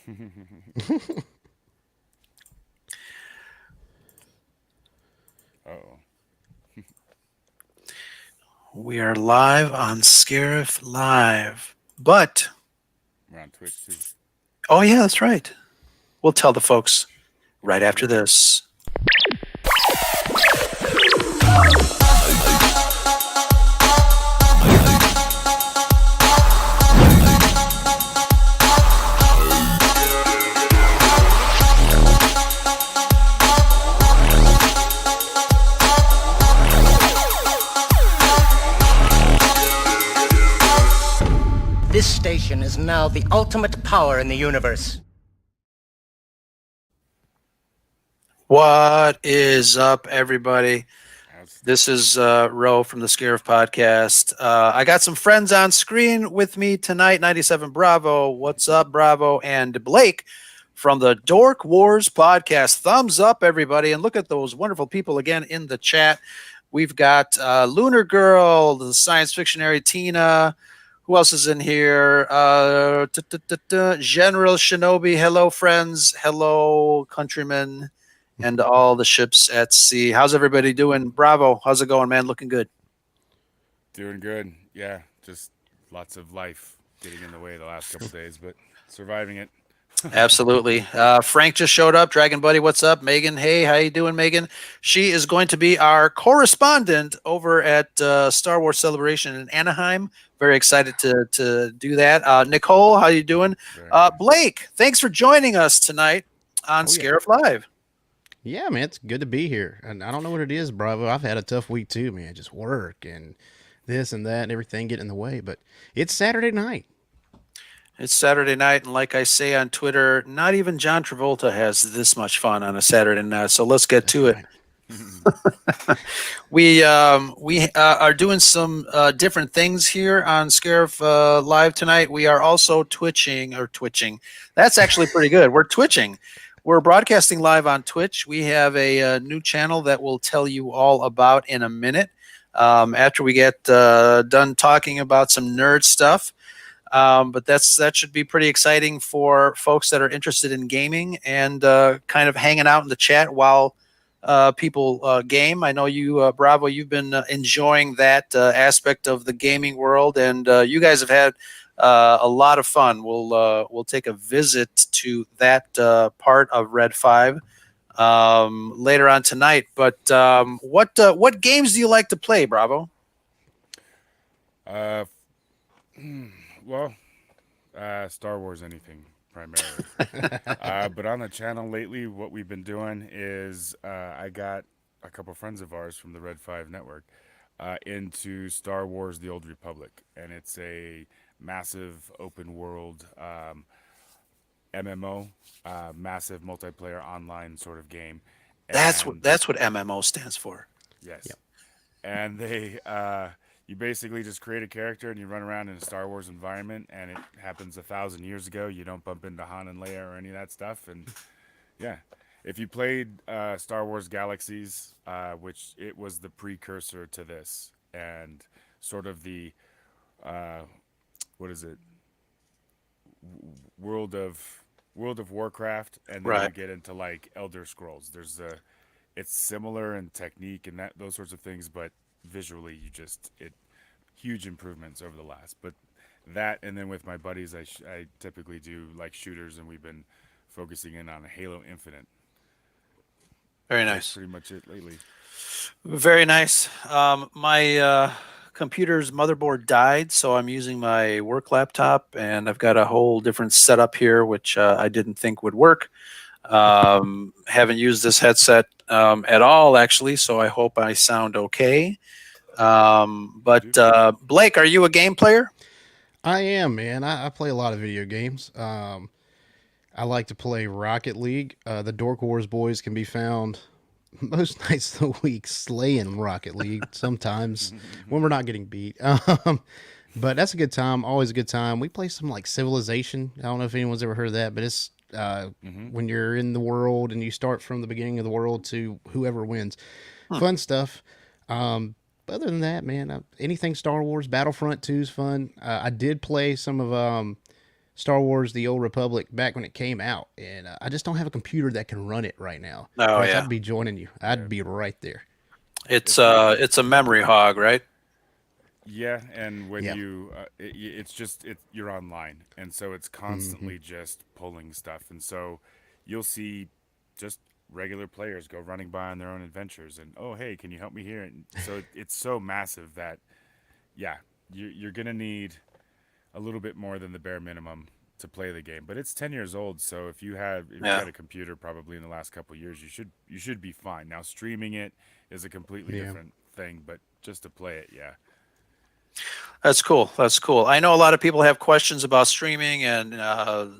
Uh-oh. We are live on Scarif Live. But, We're on Twitch too. oh yeah, that's right. We'll tell the folks right after this. This station is now the ultimate power in the universe. What is up, everybody? This is Ro from the Scarif podcast. I got some friends on screen with me tonight. 97 Bravo. What's up, Bravo? And Blake from the Dork Wars podcast. Thumbs up, everybody. And look at those wonderful people again in the chat. We've got Lunar Girl, the science fictionary Tina. Who else is in here? General Shinobi. Hello, friends. Hello, countrymen. And all the ships at sea. How's everybody doing? Bravo. How's it going, man? Looking good. Doing good. Yeah, just lots of life getting in the way the last couple days, but surviving it. Absolutely. Frank just showed up. Dragon Buddy, what's up? Megan, hey, how you doing, Megan? She is going to be our correspondent over at Star Wars Celebration in Anaheim. Very excited to do that. Nicole, how you doing? Blake, thanks for joining us tonight on Scarif Live. Yeah, man, it's good to be here. And I don't know what it is, Bravo. I've had a tough week too, man. Just work and this and that and everything getting in the way. But it's Saturday night. It's Saturday night, and like I say on Twitter, not even John Travolta has this much fun on a Saturday night. So let's get to it. We are doing some different things here on Scarif Live tonight. We are also twitching. That's actually pretty good. We're twitching. We're broadcasting live on Twitch. We have a new channel that we'll tell you all about in a minute after we get done talking about some nerd stuff. But that should be pretty exciting for folks that are interested in gaming and kind of hanging out in the chat while people game. I know you, Bravo, you've been enjoying that aspect of the gaming world, and you guys have had a lot of fun. We'll take a visit to that part of Red 5 later on tonight. But what games do you like to play, Bravo? Well, Star Wars anything primarily. But on the channel lately, what we've been doing is I got a couple friends of ours from the Red 5 network into Star Wars The Old Republic. And it's a massive open world MMO, massive multiplayer online sort of game. And That's what MMO stands for. Yes. Yep. And they you basically just create a character and you run around in a Star Wars environment, and it happens 1,000 years ago. You don't bump into Han and Leia or any of that stuff. And yeah, if you played Star Wars Galaxies, which it was the precursor to this, and sort of the what is it? World of Warcraft, and then you get into like Elder Scrolls. It's similar in technique and those sorts of things, but visually huge improvements over the last. But that, and then with my buddies, I typically do like shooters, and we've been focusing in on Halo Infinite. Very nice. That's pretty much it lately. Very nice. My computer's motherboard died, so I'm using my work laptop, and I've got a whole different setup here, which I didn't think would work. Haven't used this headset at all, actually, so I hope I sound okay. But Blake, are you a game player? I am, man. I play a lot of video games. I like to play Rocket League. The Dork Wars boys can be found most nights of the week slaying Rocket League sometimes when we're not getting beat. But that's a good time. Always a good time. We play some like Civilization. I don't know if anyone's ever heard of that, but it's when you're in the world and you start from the beginning of the world to whoever wins. Fun stuff. Other than that, man, anything Star Wars, Battlefront 2 is fun. I did play some of Star Wars: The Old Republic back when it came out, and I just don't have a computer that can run it right now. Oh, Or else yeah. I'd be joining you. I'd be right there. It's a memory hog, right? Yeah, and when Yeah. it's just you're online, and so it's constantly just pulling stuff, and so you'll see just regular players go running by on their own adventures, and oh hey, can you help me here? And so it's so massive that yeah, you're gonna need a little bit more than the bare minimum to play the game. But it's 10 years old, so if you Yeah. had a computer probably in the last couple of years, you should be fine. Now streaming it is a completely Yeah. different thing, but just to play it, yeah. That's cool. That's cool. I know a lot of people have questions about streaming and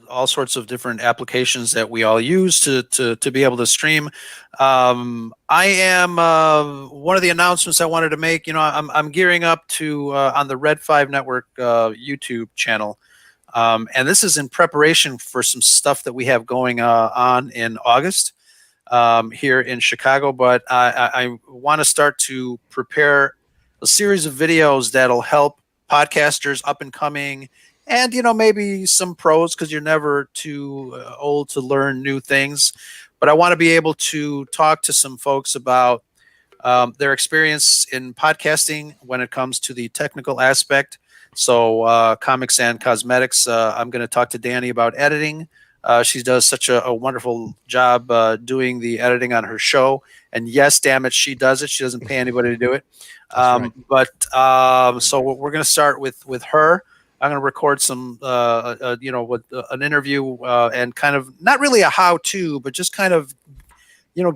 all sorts of different applications that we all use to be able to stream. I am one of the announcements I wanted to make. You know, I'm gearing up to on the Red 5 Network YouTube channel, and this is in preparation for some stuff that we have going on in August here in Chicago. But I want to start to prepare a series of videos that'll help podcasters up and coming, and maybe some pros, because you're never too old to learn new things. But I want to be able to talk to some folks about their experience in podcasting when it comes to the technical aspect. So comics and cosmetics. I'm going to talk to Danny about editing. She does such a wonderful job doing the editing on her show. And yes, damn it, she does it. She doesn't pay anybody to do it. Right. But so we're going to start with her. I'm going to record some, with an interview and kind of not really a how-to, but just kind of,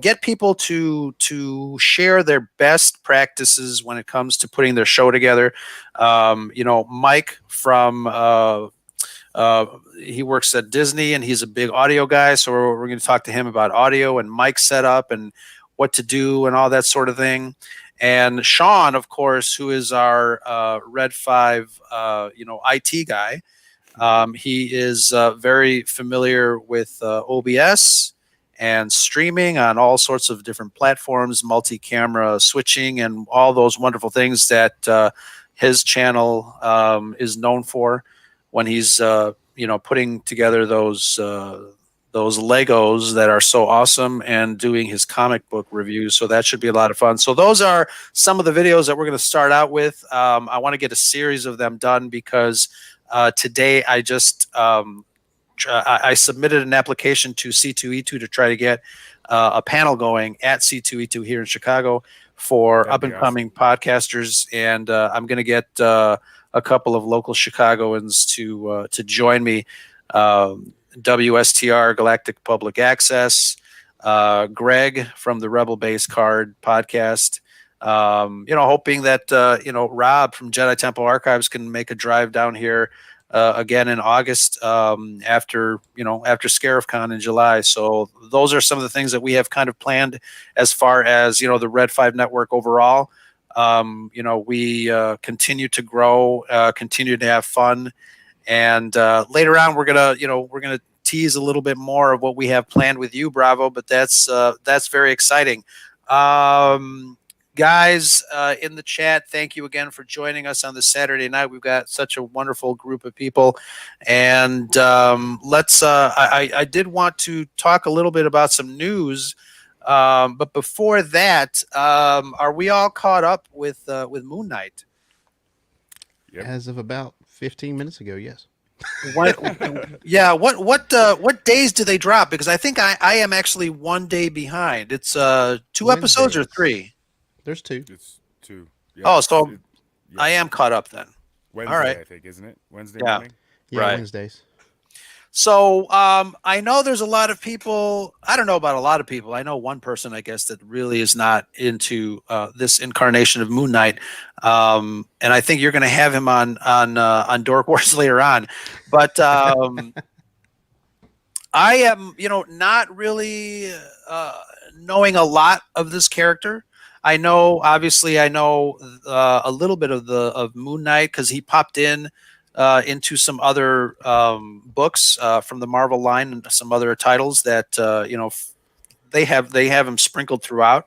get people to share their best practices when it comes to putting their show together. Mike from he works at Disney, and he's a big audio guy. So we're going to talk to him about audio and mic setup and what to do and all that sort of thing. And Sean, of course, who is our Red 5, IT guy. He is very familiar with OBS and streaming on all sorts of different platforms, multi-camera switching, and all those wonderful things that his channel is known for when he's putting together those Legos that are so awesome and doing his comic book reviews. So that should be a lot of fun. So those are some of the videos that we're going to start out with. I want to get a series of them done because today I just I submitted an application to C2E2 to try to get a panel going at C2E2 here in Chicago for That'd up be and coming podcasters. And I'm going to get a couple of local Chicagoans to join me. WSTR Galactic Public Access, Greg from the Rebel Base Card podcast. Hoping that Rob from Jedi Temple Archives can make a drive down here again in August after ScarifCon in July. So those are some of the things that we have kind of planned as far as the Red 5 Network overall. We continue to grow, continue to have fun. And later on, we're gonna tease a little bit more of what we have planned with you, Bravo. But that's very exciting, guys. In the chat, thank you again for joining us on this Saturday night. We've got such a wonderful group of people, and let's. I did want to talk a little bit about some news, but before that, are we all caught up with Moon Knight? Yep. As of about 15 minutes ago, yes. What days do they drop? Because I think I am actually 1 day behind. It's 2 episodes or 3. There's 2. It's 2. Yeah, Oh, so yeah. I am caught up then. Wednesday, all right. I think, isn't it? Wednesday Yeah. morning? Yeah, Right. Wednesdays. So I know there's a lot of people. I don't know about a lot of people. I know one person, I guess, that really is not into this incarnation of Moon Knight, and I think you're going to have him on Dork Wars later on. But I am, not really knowing a lot of this character. I know a little bit of Moon Knight because he popped into some other books from the Marvel line and some other titles that they have him sprinkled throughout.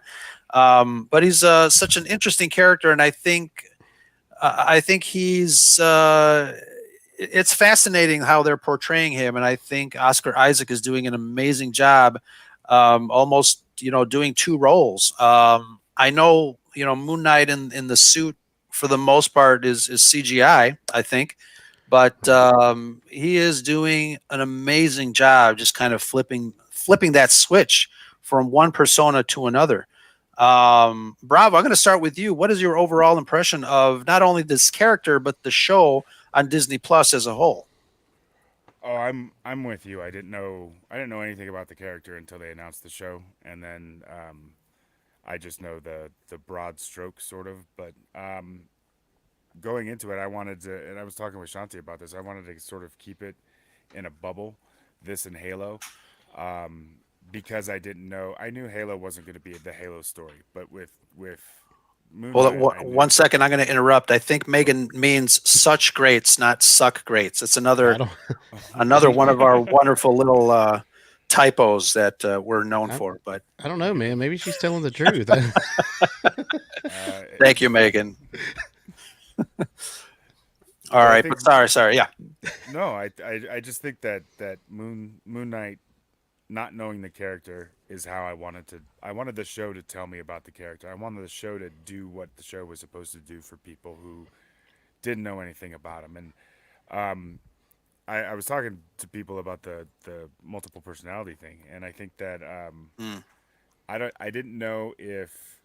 But he's such an interesting character, and I think he's it's fascinating how they're portraying him, and I think Oscar Isaac is doing an amazing job, almost doing two roles. I know Moon Knight in the suit for the most part is CGI, I think, but he is doing an amazing job, just kind of flipping that switch from one persona to another. Bravo, I'm going to start with you. What is your overall impression of not only this character but the show on Disney Plus as a whole? Oh, I'm with you. I didn't know anything about the character until they announced the show, and then I just know the broad strokes sort of. But going into it, I wanted to, and I was talking with Shanti about this. I wanted to sort of keep it in a bubble, this and Halo, because I didn't know. I knew Halo wasn't going to be the Halo story, but with Moon Well, Knight, I knew- one second, I'm going to interrupt. I think Megan means such greats, not suck greats. It's I another don't, another one of our wonderful little typos that we're known for. But I don't know, man. Maybe she's telling the truth. thank you, Megan. All I right, think- but sorry, yeah, No, I just think that Moon Knight, not knowing the character, is how I wanted the show to tell me about the character. I wanted the show to do what the show was supposed to do for people who didn't know anything about him. And I was talking to people about the multiple personality thing, and I think that I didn't know if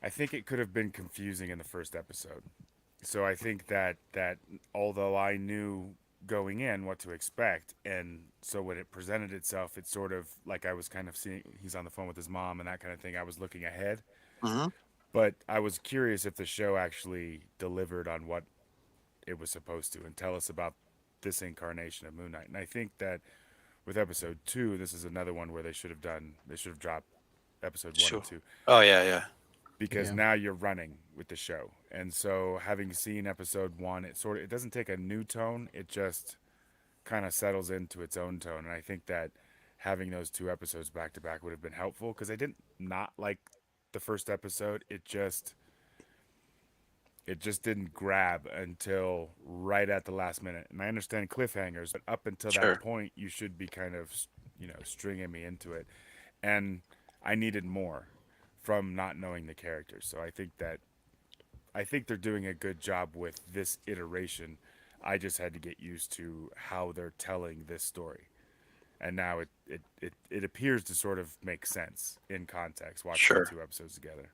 I think it could have been confusing in the first episode. So I think that although I knew going in what to expect, and so when it presented itself, it's sort of like I was kind of seeing he's on the phone with his mom and that kind of thing. I was looking ahead, but I was curious if the show actually delivered on what it was supposed to and tell us about this incarnation of Moon Knight. And I think that with episode 2, this is another one where they should have dropped episode 1 and 2. Oh yeah. Because Yeah. now you're running with the show. And so having seen episode 1, it doesn't take a new tone, it just kind of settles into its own tone. And I think that having those 2 episodes back to back would have been helpful, because I didn't not like the first episode. It just didn't grab until right at the last minute. And I understand cliffhangers, but up until Sure. that point, you should be kind of, stringing me into it. And I needed more from not knowing the characters. So I think they're doing a good job with this iteration. I just had to get used to how they're telling this story. And now it appears to sort of make sense in context watching Sure. the 2 episodes together.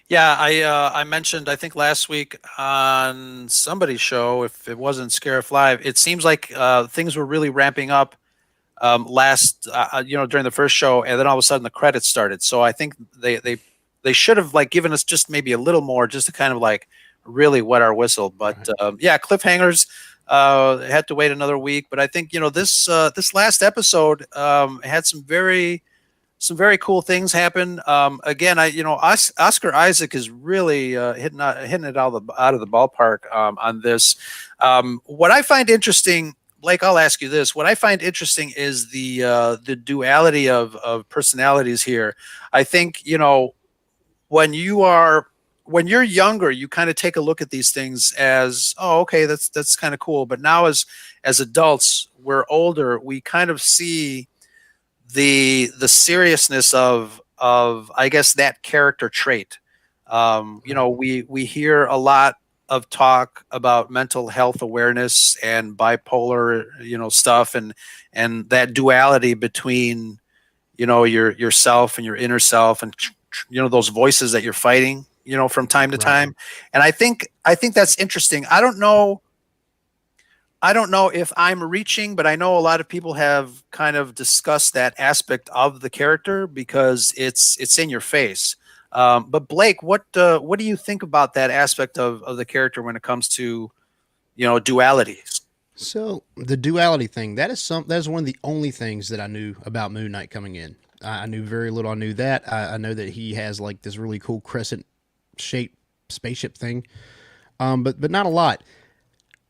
Yeah, I mentioned, I think last week on somebody's show, if it wasn't Scarif Live, it seems like things were really ramping up during the first show, and then all of a sudden the credits started. So I think they should have given us just maybe a little more, just to kind of really wet our whistle. But yeah, cliffhangers. Had to wait another week, but I think this last episode had some very cool things happen. Again, Oscar Isaac is really hitting it out of the ballpark on this. What I find interesting, Blake, I'll ask you this: what I find interesting is the duality of personalities here. I think when you're younger, you kind of take a look at these things as, oh, okay, that's kind of cool. But now as adults, we're older, we kind of see the seriousness of I guess that character trait. We hear a lot of talk about mental health awareness and bipolar, stuff, and that duality between, yourself and your inner self, and those voices that you're fighting, from time to time. And I think that's interesting. I don't know if I'm reaching, but I know a lot of people have kind of discussed that aspect of the character because it's in your face. But Blake, what do you think about that aspect of the character when it comes to, dualities? So the duality thing, that is one of the only things that I knew about Moon Knight coming in. I knew very little. I knew that. I know that he has this really cool crescent shaped spaceship thing. But not a lot.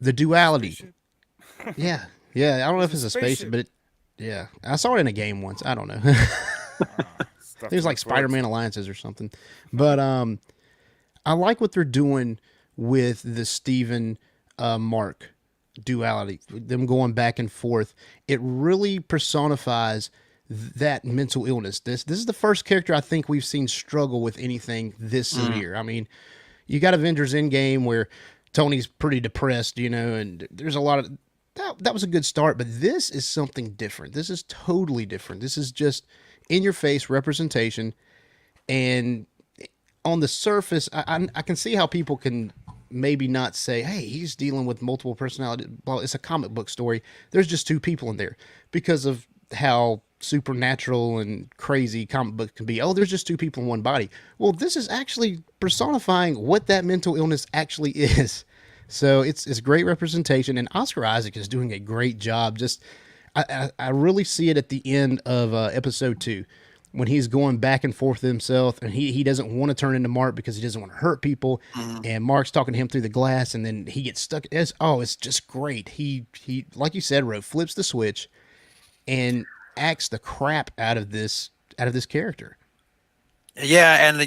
The duality. Spaceship? Yeah. I don't know if it's a spaceship, but I saw it in a game once. I don't know. It was like Spider-Man Alliances or something. But I like what they're doing with the Steven Mark duality, them going back and forth. It really personifies that mental illness. This is the first character I think we've seen struggle with anything this severe. I mean, you got Avengers Endgame where Tony's pretty depressed, and there's a lot of that was a good start, but this is something different. This is totally different. This is just in your face representation, and on the surface, I can see how people can maybe not say, "Hey, he's dealing with multiple personality." Well, it's a comic book story. There's just two people in there because of how supernatural and crazy comic book can be. Oh, there's just two people in one body. Well, this is actually personifying what that mental illness actually is. So it's great representation, and Oscar Isaac is doing a great job. Just I really see it at the end of episode 2 when he's going back and forth with himself, and he doesn't want to turn into Mark because he doesn't want to hurt people. And Mark's talking to him through the glass, and then he gets stuck. It's just great. He like you said, Ro, flips the switch and acts the crap out of this character. Yeah, and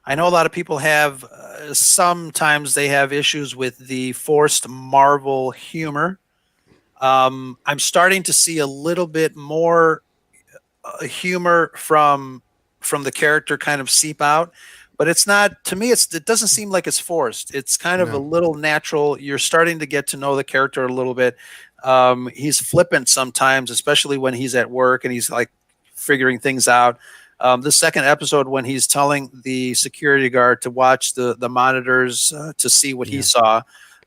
I know a lot of people have sometimes they have issues with the forced Marvel humor. I'm starting to see a little bit more humor from the character kind of seep out, but it's not, to me, it doesn't seem like it's forced. It's kind of a little natural. You're starting to get to know the character a little bit. He's flippant sometimes, especially when he's at work and he's like figuring things out. The second episode, when he's telling the security guard to watch the monitors to see what he saw,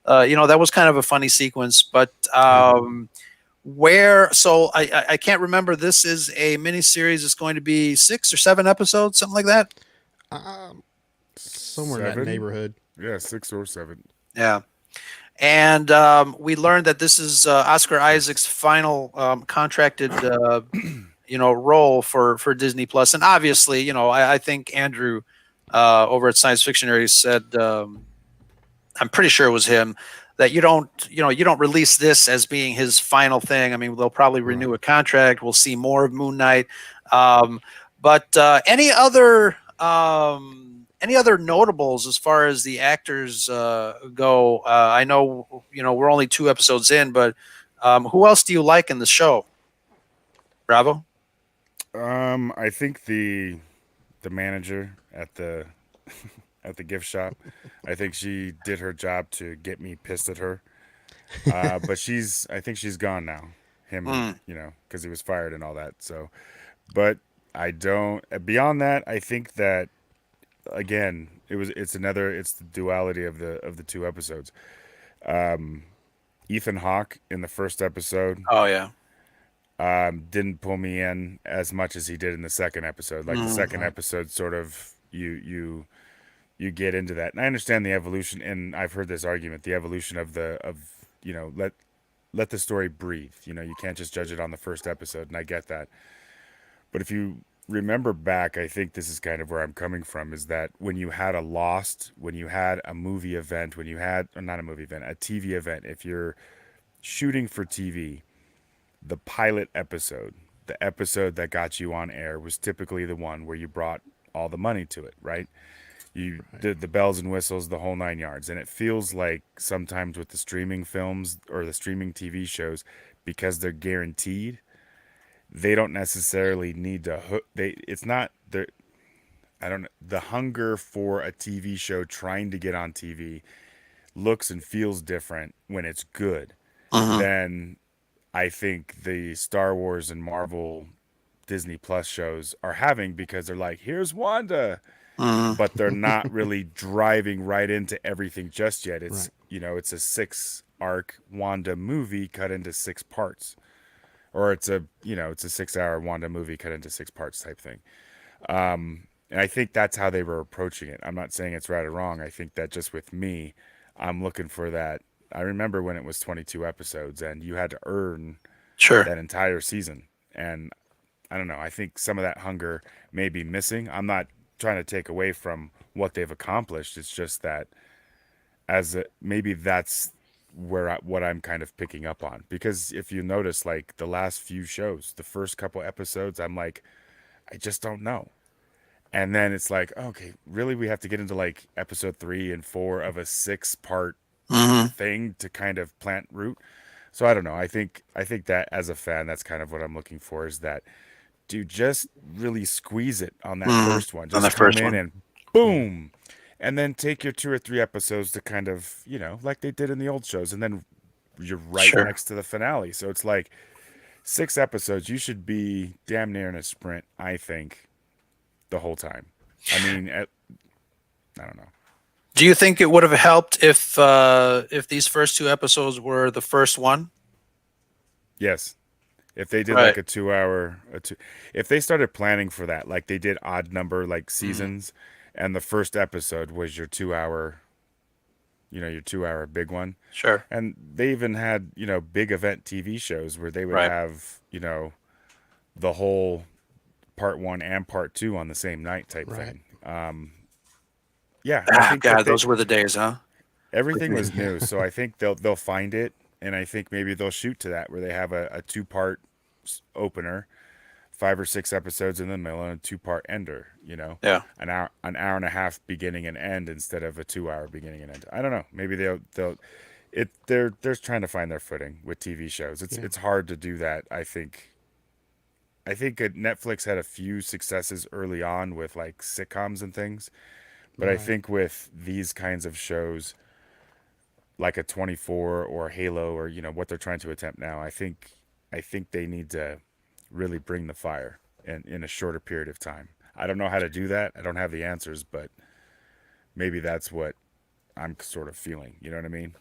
that was kind of a funny sequence. But I can't remember. This is a miniseries. It's going to be 6 or 7 episodes, something like that. Somewhere in that neighborhood. Yeah, 6 or 7. Yeah. And we learned that this is Oscar Isaac's final contracted role for Disney Plus. And obviously, I think Andrew over at Science Fictionary said, I'm pretty sure it was him, that you don't release this as being his final thing. I mean, they'll probably renew a contract. We'll see more of Moon Knight. But any other notables as far as the actors go? I know, we're only 2 episodes in, but who else do you like in the show? Bravo? I think the manager at the at the gift shop, I think she did her job to get me pissed at her. But I think she's gone now. Him, because he was fired and all that. So, but I don't. Beyond that, I think that again, it's the duality of the 2 episodes. Ethan Hawke in the first episode. Oh yeah. Didn't pull me in as much as he did in the second episode. Like the second episode, sort of you get into that, and I understand the evolution. And I've heard this argument: the evolution of let the story breathe. You can't just judge it on the first episode, and I get that. But if you remember back, I think this is kind of where I'm coming from: is that when you had a Lost, when you had a movie event, when you had not a movie event, a TV event, if you're shooting for TV. The pilot episode, the episode that got you on air, was typically the one where you brought all the money to it, right? You did the bells and whistles, the whole 9 yards. And it feels like sometimes with the streaming films or the streaming TV shows, because they're guaranteed, they don't necessarily need to the hunger for a TV show trying to get on TV looks and feels different when it's good than I think the Star Wars and Marvel Disney Plus shows are having, because they're like, here's Wanda, but they're not really driving right into everything just yet. It's it's a 6-arc Wanda movie cut into 6 parts, or it's a 6-hour Wanda movie cut into 6 parts type thing. And I think that's how they were approaching it. I'm not saying it's right or wrong. I think that just with me, I'm looking for that. I remember when it was 22 episodes and you had to earn that entire season. And I don't know, I think some of that hunger may be missing. I'm not trying to take away from what they've accomplished. It's just that maybe that's what I'm kind of picking up on. Because if you notice, like the last few shows, the first couple episodes, I'm like, I just don't know. And then it's like, okay, really, we have to get into like episode 3 and 4 of a 6-part thing to kind of plant root. So I don't know. I think that as a fan, that's kind of what I'm looking for, is that, dude, just really squeeze it on that first one. On the Just come first in one. and boom. And then take your 2 or 3 episodes to kind of, like they did in the old shows, and then you're right Sure. next to the finale. So it's like 6 episodes. You should be damn near in a sprint, I think, the whole time. I mean, I don't know. Do you think it would have helped if these first 2 episodes were the first one? Yes. If they did Right. like a 2 hour, if they started planning for that, like they did odd number like seasons, and the first episode was your 2 hour, your 2 hour big one. Sure. And they even had, big event TV shows where they would Right. have, the whole part one and part two on the same night type Right. thing. Yeah, I think God, that those were the days, huh? everything was new, so I think they'll find it, and I think maybe they'll shoot to that where they have a 2 part opener, 5 or 6 episodes in the middle, and a 2 part ender. Yeah. An hour and a half beginning and end instead of a 2 hour beginning and end. I don't know. Maybe they're trying to find their footing with TV shows. It's hard to do that. I think Netflix had a few successes early on with like sitcoms and things, but I Right. think with these kinds of shows, like a 24 or Halo, or what they're trying to attempt now, I think they need to really bring the fire in a shorter period of time. I don't know how to do that. I don't have the answers, but maybe that's what I'm sort of feeling. You know what I mean?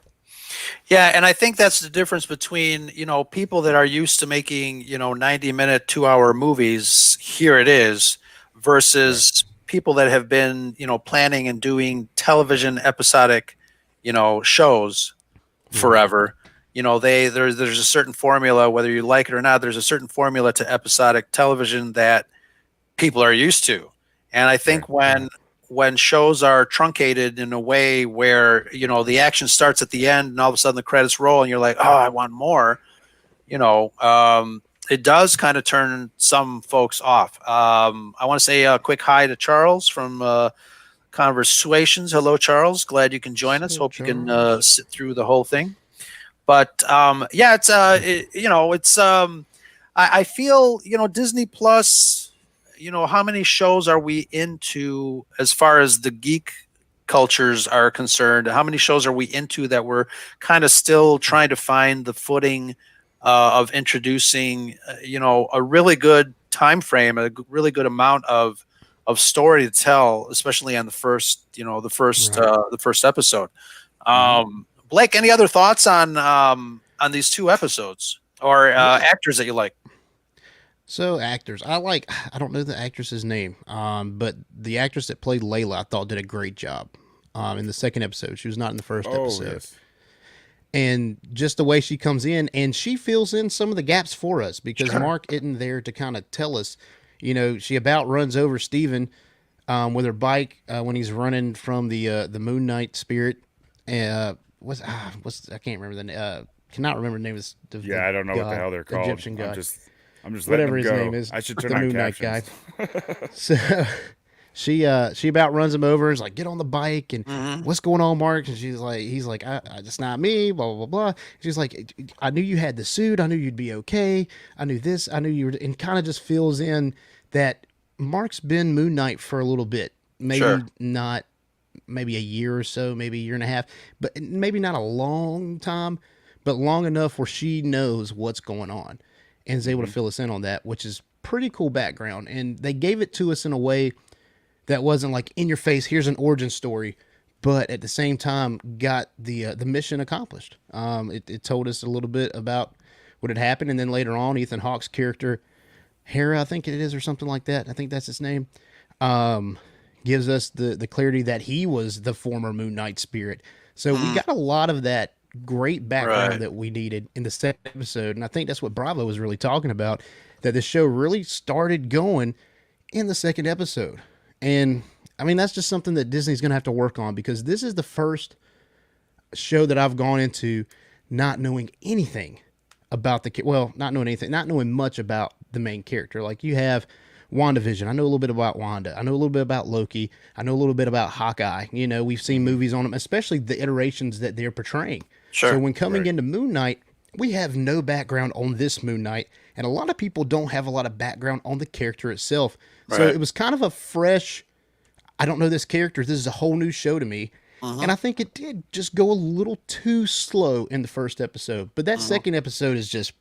Yeah, and I think that's the difference between, people that are used to making, 90-minute, 2-hour movies, here it is, versus people that have been, planning and doing television episodic, shows forever. There's a certain formula, whether you like it or not, there's a certain formula to episodic television that people are used to. And I think when shows are truncated in a way where the action starts at the end and all of a sudden the credits roll and you're like, oh, I want more, it does kind of turn some folks off. I want to say a quick hi to Charles from Conversations. Hello, Charles. Glad you can join us. So, Hope you can Charles. sit through the whole thing. But it's I feel Disney Plus. How many shows are we into as far as the geek cultures are concerned? How many shows are we into that we're kind of still trying to find the footing of introducing, a really good time frame, a really good amount of story to tell, especially on the first, the first episode. Blake, any other thoughts on these 2 episodes or actors that you like? So actors, I don't know the actress's name, but the actress that played Layla, I thought did a great job. In the second episode, she was not in the first Oh, episode, yes. and just the way she comes in and she fills in some of the gaps for us because Sure. Mark isn't there to kind of tell us. She about runs over Steven with her bike when he's running from the Moon Knight spirit. What's I can't remember cannot remember the name of the Yeah, I don't know what the god, hell they're called. Egyptian god. I'm just Whatever letting his them go. name is, I should the turn on Moon Knight guy. captions. So she about runs him over and is like, get on the bike and what's going on, Mark? And he's like, it's not me, blah, blah, blah, blah. She's like, I knew you had the suit. I knew you'd be okay. I knew this. I knew you were, and kind of just fills in that Mark's been Moon Knight for a little bit. Maybe Sure. not, maybe a year or so, maybe a year and a half, but maybe not a long time, but long enough where she knows what's going on and is able to fill us in on that, which is pretty cool background. And they gave it to us in a way that wasn't like in your face, here's an origin story, but at the same time got the mission accomplished. It told us a little bit about what had happened, and then later on, Ethan Hawke's character, Hera, I think it is, or something like that. I think that's his name. Gives us the clarity that he was the former Moon Knight spirit. So we got a lot of that great background Right. that we needed in the second episode, and I think that's what Bravo was really talking about. That the show really started going in the second episode. And I mean, that's just something that Disney's going to have to work on because this is the first show that I've gone into not knowing anything about not knowing anything, not knowing much about the main character. Like you have WandaVision. I know a little bit about Wanda. I know a little bit about Loki. I know a little bit about Hawkeye. You know, we've seen movies on them, especially the iterations that they're portraying. So Sure. when coming Right. into Moon Knight, we have no background on this Moon Knight, and a lot of people don't have a lot of background on the character itself. So Right. it was kind of a fresh, I don't know this character. This is a whole new show to me. And I think it did just go a little too slow in the first episode. But that second episode is just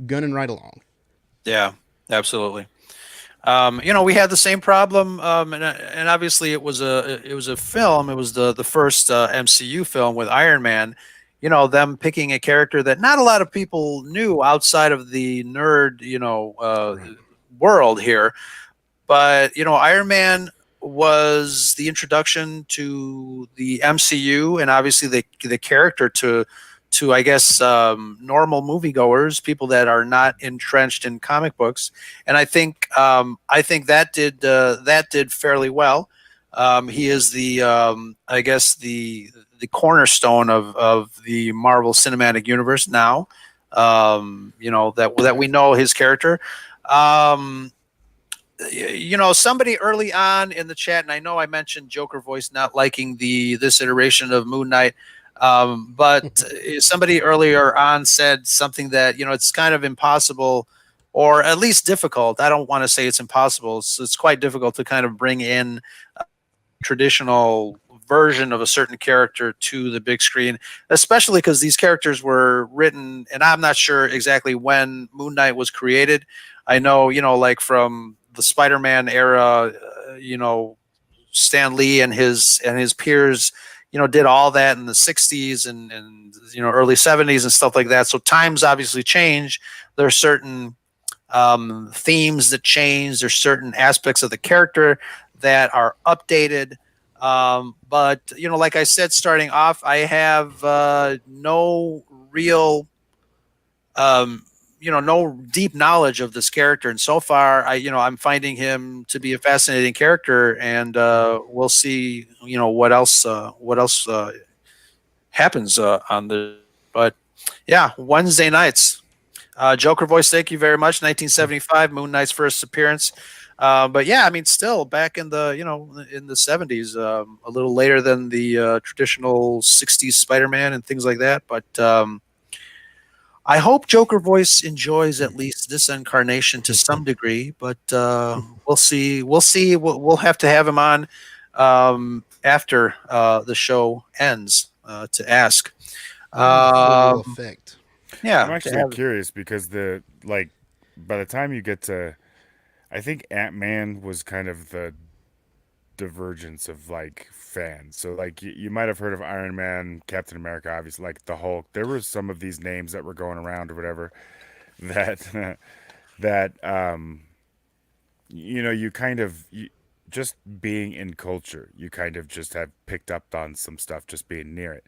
gunning right along. Yeah, absolutely. We had the same problem, and obviously it was a film. It was the first MCU film with Iron Man. Them picking a character that not a lot of people knew outside of the nerd, world here. But Iron Man was the introduction to the MCU, and obviously the character to I guess normal moviegoers, people that are not entrenched in comic books, and I think that did fairly well. He is the I guess the cornerstone of the Marvel Cinematic Universe now. That we know his character. Somebody early on in the chat, and I know I mentioned Joker Voice not liking this iteration of Moon Knight. But somebody earlier on said something that it's kind of impossible, or at least difficult. I don't want to say it's impossible. It's quite difficult to kind of bring in a traditional version of a certain character to the big screen, especially because these characters were written, and I'm not sure exactly when Moon Knight was created. I know, like from the Spider-Man era, Stan Lee and his peers did all that in the 60s and early 70s and stuff like that. So times obviously change. There are certain themes that change. There's certain aspects of the character that are updated. But like I said, starting off, I have no real no deep knowledge of this character, and so far I'm finding him to be a fascinating character, and we'll see what else happens on the. But yeah, Wednesday nights, Joker Voice, thank you very much. 1975, Moon Knight's first appearance. But yeah, I mean, still back in the in the 70s, a little later than the traditional 60s Spider-Man and things like that, but I hope Joker Voice enjoys at least this incarnation to some degree, but we'll see. We'll see. We'll have to have him on after the show ends to ask. Full effect. Yeah, I'm actually curious because by the time you get to, I think AntMan was kind of the divergence of fans. So you might have heard of Iron Man, Captain America, obviously, like the Hulk. There were some of these names that were going around or whatever that you kind of just being in culture, you kind of just have picked up on some stuff just being near it.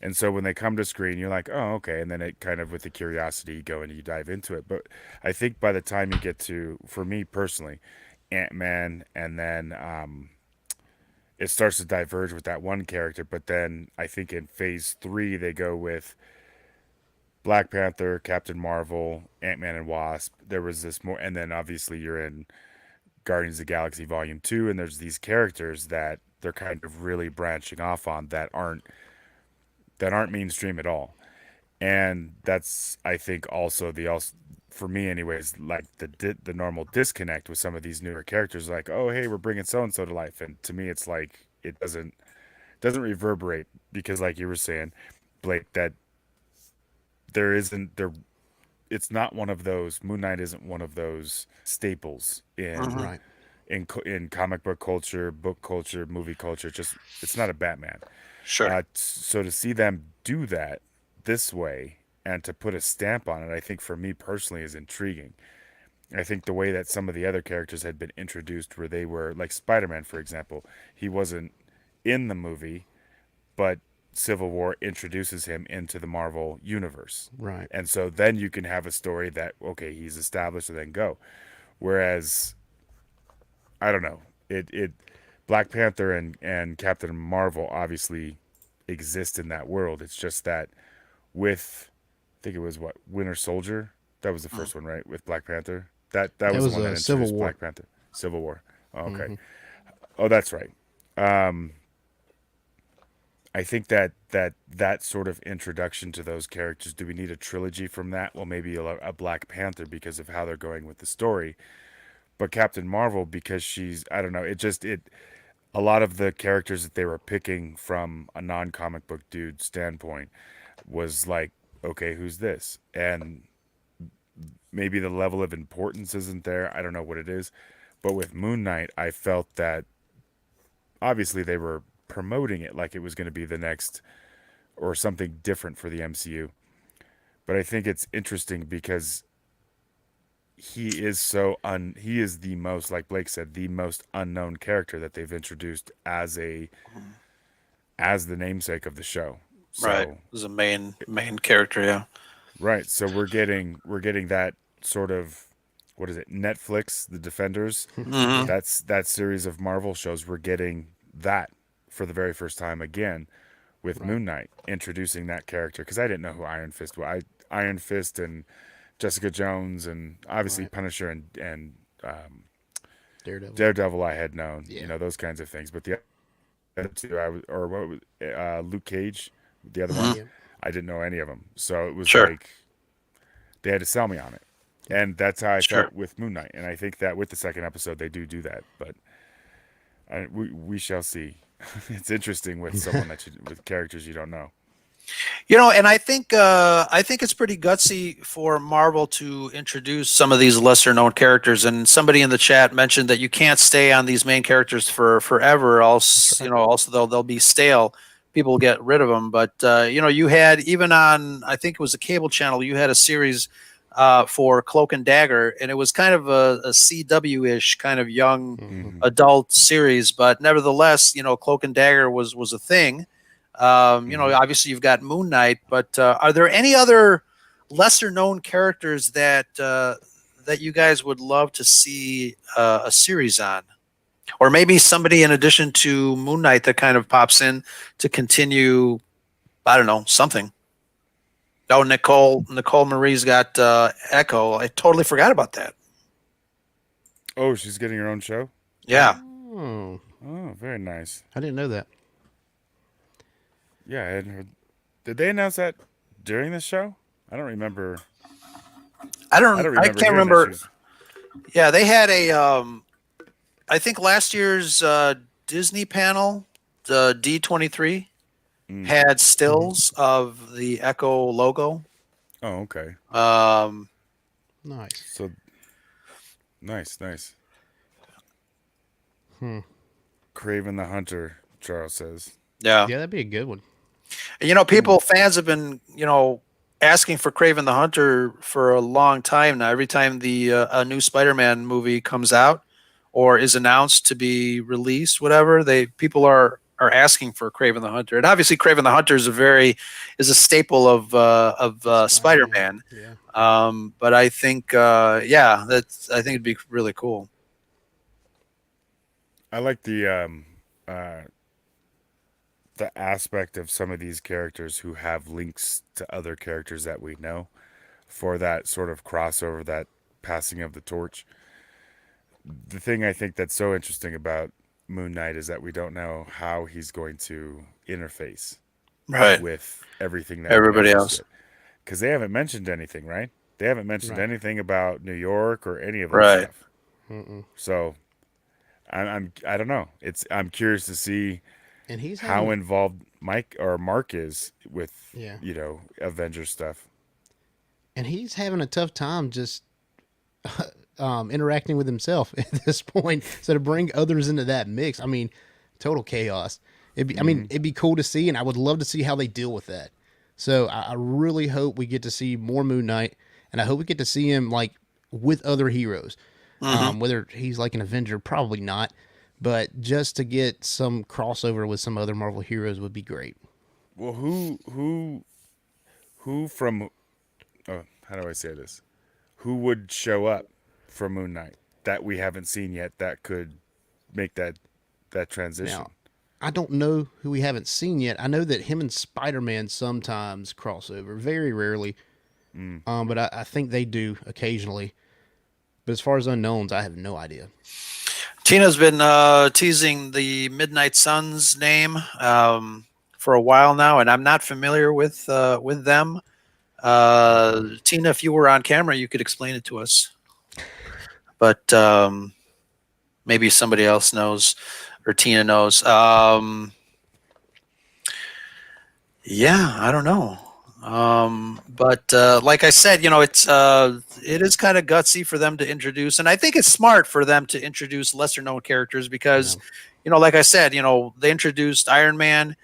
And so when they come to screen, you're like, oh, okay. And then it kind of, with the curiosity, you go and you dive into it. But I think by the time you get to, for me personally, Ant-Man, and then it starts to diverge with that one character. But then I think in phase 3, they go with Black Panther, Captain Marvel, Ant-Man and Wasp. There was this more, and then obviously you're in Guardians of the Galaxy Volume 2, and there's these characters that they're kind of really branching off on that aren't mainstream at all. And that's, I think, also for me anyways, like the normal disconnect with some of these newer characters, like, oh hey, we're bringing so and so to life, and to me it's like it doesn't reverberate, because like you were saying, Blake, that it's not one of those. Moon Knight isn't one of those staples in Right. in comic book culture, book culture, movie culture. It's not a Batman. sure. So to see them do that this way and to put a stamp on it, I think for me personally is intriguing. I think the way that some of the other characters had been introduced, where they were like Spider-Man, for example, he wasn't in the movie, but Civil War introduces him into the Marvel universe. Right. And so then you can have a story that, okay, he's established and then go. Whereas, I don't know, it Black Panther and Captain Marvel obviously exist in that world. It's just that with, I think it was Winter Soldier. That was the first one, right? With Black Panther. That was was the one that Civil introduced War. Black Panther. Civil War. Oh, okay. Mhm. Oh, that's right. I think that sort of introduction to those characters. Do we need a trilogy from that? Well, maybe a Black Panther because of how they're going with the story. But Captain Marvel, because she's, I don't know, it a lot of the characters that they were picking from a non-comic book dude standpoint was like, okay, who's this? And maybe the level of importance isn't there. I don't know what it is. But with Moon Knight, I felt that obviously they were promoting it like it was going to be the next or something different for the MCU. But I think it's interesting because he is the most, like Blake said, the most unknown character that they've introduced as the namesake of the show. Right. So This is a main character, yeah. right, so we're getting that sort of, what is it, Netflix, The Defenders, Mhm. that series of Marvel shows. We're getting that for the very first time again with Moon Knight, introducing that character, because I didn't know who Iron Fist was. Iron Fist and Jessica Jones and obviously Right. Punisher and Daredevil. Daredevil I had known, Yeah. those kinds of things. But the other two, or what was Luke Cage, the other Mhm. one, Yeah. I didn't know any of them. So it was Sure. like they had to sell me on it, and that's how I Sure. felt with Moon Knight. And I think that with the second episode they do that, but we shall see. It's interesting with someone with characters you don't know. And I think it's pretty gutsy for Marvel to introduce some of these lesser known characters. And somebody in the chat mentioned that you can't stay on these main characters for forever, else also they'll be stale. People will get rid of them. But you had, even on, I think it was a cable channel, you had a series for Cloak and Dagger, and it was kind of a CW-ish kind of young Mhm. adult series, but nevertheless, Cloak and Dagger was a thing. Obviously you've got Moon Knight, but are there any other lesser known characters that you guys would love to see a series on? Or maybe somebody in addition to Moon Knight that kind of pops in to continue, I don't know, something. Oh, Nicole Marie's got Echo. I totally forgot about that. Oh, she's getting her own show. Yeah. Oh, Oh, very nice. I didn't know that. Yeah, I hadn't heard. Did they announce that during the show? I don't remember. I I don't remember. can't hearing that remember. she was- Yeah, they had I think last year's Disney panel, the D23, Mm. had stills of the Echo logo. Oh, okay. Nice. So nice. Craven the Hunter, Charles says. Yeah. Yeah, that'd be a good one. And, fans have been, asking for Craven the Hunter for a long time now. Every time a new Spider-Man movie comes out or is announced to be released, whatever, people are asking for Craven the Hunter. And obviously Craven the Hunter is a staple of Spider-Man. Yeah. But I think I think it'd be really cool. I like the aspect of some of these characters who have links to other characters that we know, for that sort of crossover, that passing of the torch. The thing I think that's so interesting about Moon Knight is that we don't know how he's going to interface Right. with everything that Everybody else. because they haven't mentioned anything, right? They haven't mentioned Right. anything about New York or any of that Right. stuff. Mm-mm. So I don't know. I'm curious to see And he's how having, involved Mark is with Yeah. Avengers stuff. and he's having a tough time just interacting with himself at this point. So to bring others into that mix, I mean, total chaos. It'd be cool to see, and I would love to see how they deal with that. So I really hope we get to see more Moon Knight, and I hope we get to see him like with other heroes. Whether he's like an Avenger, probably not, but just to get some crossover with some other Marvel heroes would be great. Well, who from how do I say this? Who would show up for Moon Knight that we haven't seen yet that could make that transition? Now, I don't know who we haven't seen yet. I know that him and Spider-Man sometimes cross over, very rarely. But I think they do occasionally. But as far as unknowns, I have no idea. Tina's been teasing the Midnight Suns name for a while now, and I'm not familiar with them. Tina, if you were on camera, you could explain it to us. But maybe somebody else knows, or Tina knows. Yeah, I don't know. But like I said, you know, it is kind of gutsy for them to introduce, and I think it's smart for them to introduce lesser known characters because, you know, like I said, you know, they introduced Iron Man,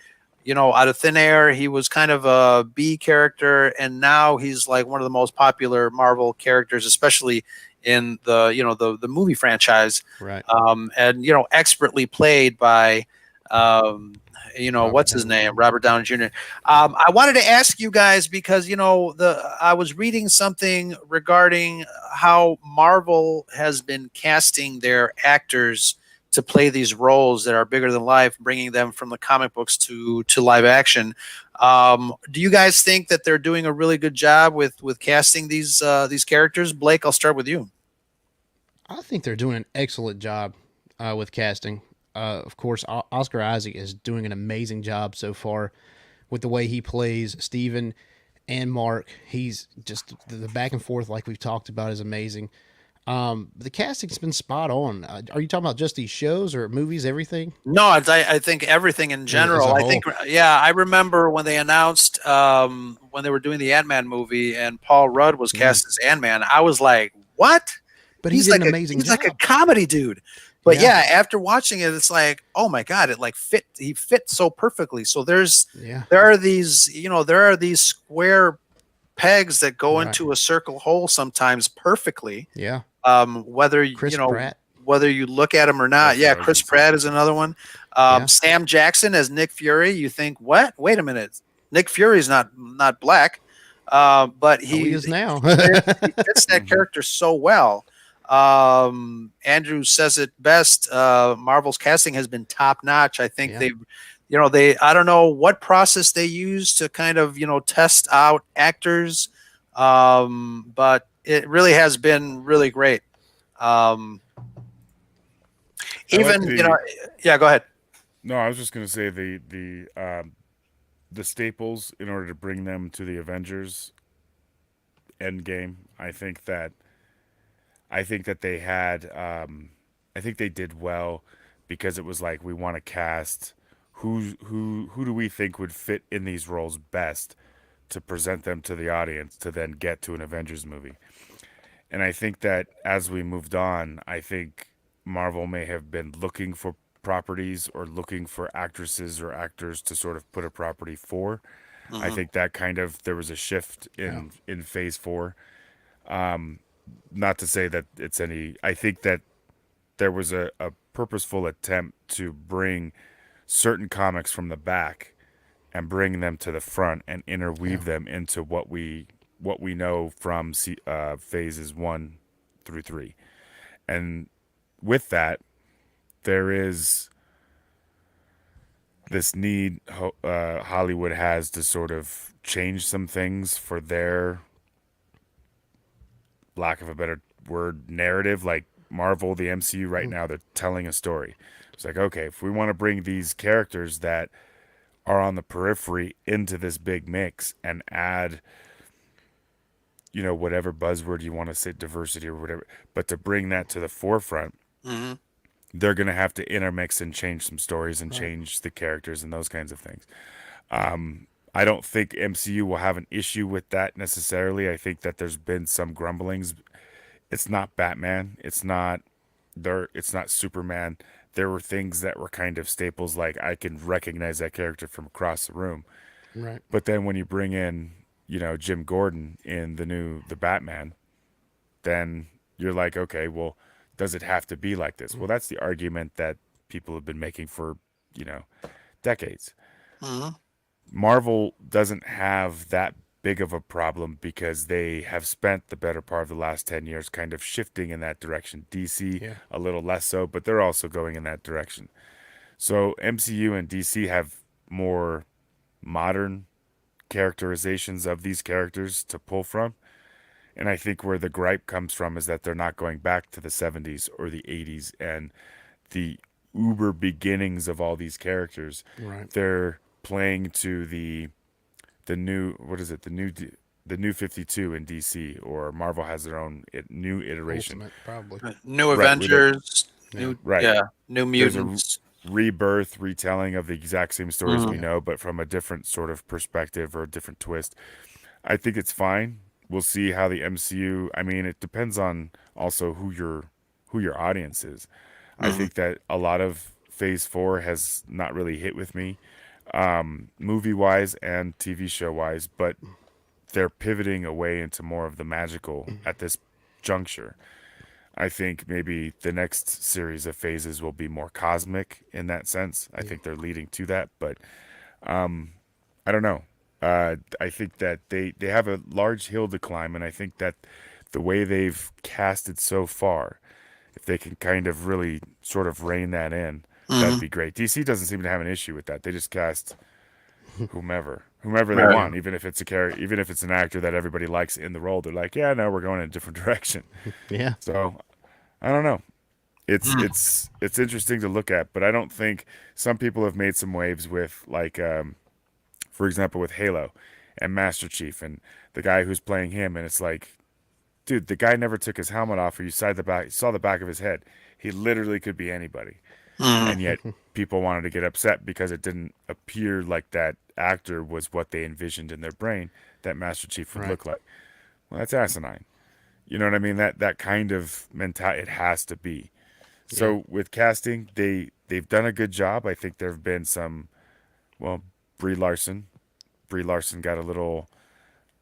you know, out of thin air. He was kind of a B character, and now he's like one of the most popular Marvel characters, especially in the, you know, the movie franchise, Right. and, you know, expertly played by, you know, what's his name? Robert Downey Jr. I wanted to ask you guys because, you know, I was reading something regarding how Marvel has been casting their actors to play these roles that are bigger than life, bringing them from the comic books to live action. Do you guys think that they're doing a really good job with casting these characters? Blake, I'll start with you. I think they're doing an excellent job with casting. Of course, Oscar Isaac is doing an amazing job so far with the way he plays Steven and Mark. He's just the back and forth, like we've talked about, is amazing. The casting's been spot on. Are you talking about just these shows or movies, everything? No, I think everything in general. I think, yeah, I remember when they announced when they were doing the AntMan movie and Paul Rudd was cast as Ant-Man. I was like, what? But he's like an amazing job. He's like a comedy dude. But yeah, after watching it, it's like, oh my God, it like he fits so perfectly. So there are these, you know, there are these square pegs that go into a circle hole sometimes perfectly. Yeah. Whether Chris Pratt. whether you look at him or not. Yeah, Chris Pratt is another one. Sam Jackson as Nick Fury. You think, what? Wait a minute. Nick Fury's not black. But he is now. he fits that character so well. Andrew says it best. Marvel's casting has been top notch. I think I don't know what process they use to kind of, you know, test out actors. But it really has been really great. Even, you know, yeah, go ahead. No, I was just going to say the staples in order to bring them to the Avengers Endgame. I think that they had, I think they did well because it was like, we want to cast who do we think would fit in these roles best to present them to the audience to then get to an Avengers movie. And I think that as we moved on, I think Marvel may have been looking for properties or looking for actresses or actors to sort of put a property for. I think that kind of, there was a shift in phase 4. Not to say that it's any, I think that there was a purposeful attempt to bring certain comics from the back and bring them to the front and interweave them into what we know from phases 1 through 3. And with that, there is this need Hollywood has to sort of change some things for their, lack of a better word, narrative. Like Marvel, the MCU right now, they're telling a story. It's like, okay, if we want to bring these characters that are on the periphery into this big mix and add, you know, whatever buzzword you want to say, diversity or whatever, but to bring that to the forefront, they're going to have to intermix and change some stories and change the characters and those kinds of things. I don't think MCU will have an issue with that necessarily. I think that there's been some grumblings. It's not Batman. It's not Superman. There were things that were kind of staples, like I can recognize that character from across the room. Right. But then when you bring in, you know, Jim Gordon in the Batman, then you're like, okay, well, does it have to be like this? Well, that's the argument that people have been making for, you know, decades. Marvel doesn't have that big of a problem because they have spent the better part of the last 10 years kind of shifting in that direction. DC, a little less so, but they're also going in that direction. So MCU and DC have more modern characterizations of these characters to pull from. And I think where the gripe comes from is that they're not going back to the 70s or the 80s and the uber beginnings of all these characters. Right. They're playing to the new, what is it, the new 52 in DC, or Marvel has their own new iteration. Ultimate, probably. New Right, Avengers, Yeah. New There's a Mutants. rebirth retelling of the exact same stories we know, but from a different sort of perspective or a different twist. I think it's fine. We'll see how the MCU. I mean, it depends on also who your audience is. I think that a lot of Phase 4 has not really hit with me, movie wise and TV show wise, but they're pivoting away into more of the magical at this juncture. I think maybe the next series of phases will be more cosmic in that sense. I think they're leading to that, but I don't know. I think that they have a large hill to climb, and I think that the way they've casted so far, if they can kind of really sort of rein that in, that'd be great. DC doesn't seem to have an issue with that. They just cast whomever they Right. want, even if it's a character, even if it's an actor that everybody likes in the role. They're like, yeah, no, we're going in a different direction. Yeah. So I don't know. It's interesting to look at, but I don't think some people have made some waves with, like, for example, with Halo and Master Chief and the guy who's playing him, and it's like, dude, the guy never took his helmet off, or you saw the back of his head. He literally could be anybody, and yet people wanted to get upset because it didn't appear like that actor was what they envisioned in their brain that Master Chief would look like. Well, that's asinine. You know what I mean? That kind of mentality, it has to be. So with casting, they've done a good job. I think there have been some, well, Brie Larson got a little,